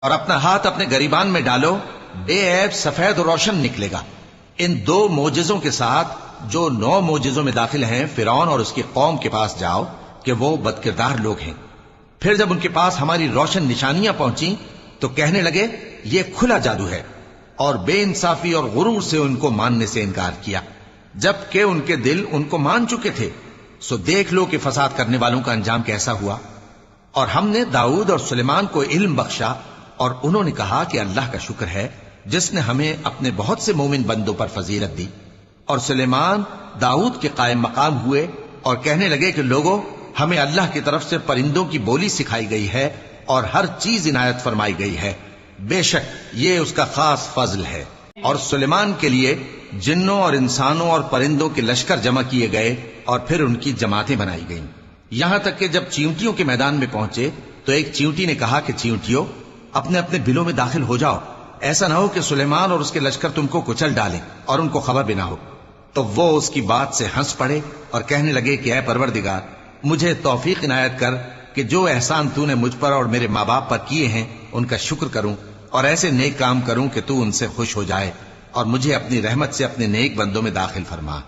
اور اپنا ہاتھ اپنے گریبان میں ڈالو، بے عیب سفید و روشن نکلے گا۔ ان 2 معجزوں کے ساتھ جو 9 معجزوں میں داخل ہیں فرعون اور اس کی قوم کے پاس جاؤ کہ وہ بدکردار لوگ ہیں۔ پھر جب ان کے پاس ہماری روشن نشانیاں پہنچی تو کہنے لگے یہ کھلا جادو ہے، اور بے انصافی اور غرور سے ان کو ماننے سے انکار کیا، جبکہ ان کے دل ان کو مان چکے تھے۔ سو دیکھ لو کہ فساد کرنے والوں کا انجام کیسا ہوا۔ اور ہم نے داؤد اور سلیمان کو علم بخشا، اور انہوں نے کہا کہ اللہ کا شکر ہے جس نے ہمیں اپنے بہت سے مومن بندوں پر فضیلت دی۔ اور سلیمان داؤد کے قائم مقام ہوئے اور کہنے لگے کہ لوگوں، ہمیں اللہ کی طرف سے پرندوں کی بولی سکھائی گئی ہے اور ہر چیز عنایت فرمائی گئی ہے، بے شک یہ اس کا خاص فضل ہے۔ اور سلیمان کے لیے جنوں اور انسانوں اور پرندوں کے لشکر جمع کیے گئے اور پھر ان کی جماعتیں بنائی گئیں، یہاں تک کہ جب چیونٹیوں کے میدان میں پہنچے تو ایک چیونٹی نے کہا کہ چیونٹیوں، اپنے اپنے بلوں میں داخل ہو جاؤ، ایسا نہ ہو کہ سلیمان اور اس کے لشکر تم کو کچل ڈالیں اور ان کو خبر بھی نہ ہو۔ تو وہ اس کی بات سے ہنس پڑے اور کہنے لگے کہ اے پروردگار، مجھے توفیق عنایت کر کہ جو احسان تو نے مجھ پر اور میرے ماں باپ پر کیے ہیں ان کا شکر کروں، اور ایسے نیک کام کروں کہ تو ان سے خوش ہو جائے، اور مجھے اپنی رحمت سے اپنے نیک بندوں میں داخل فرما۔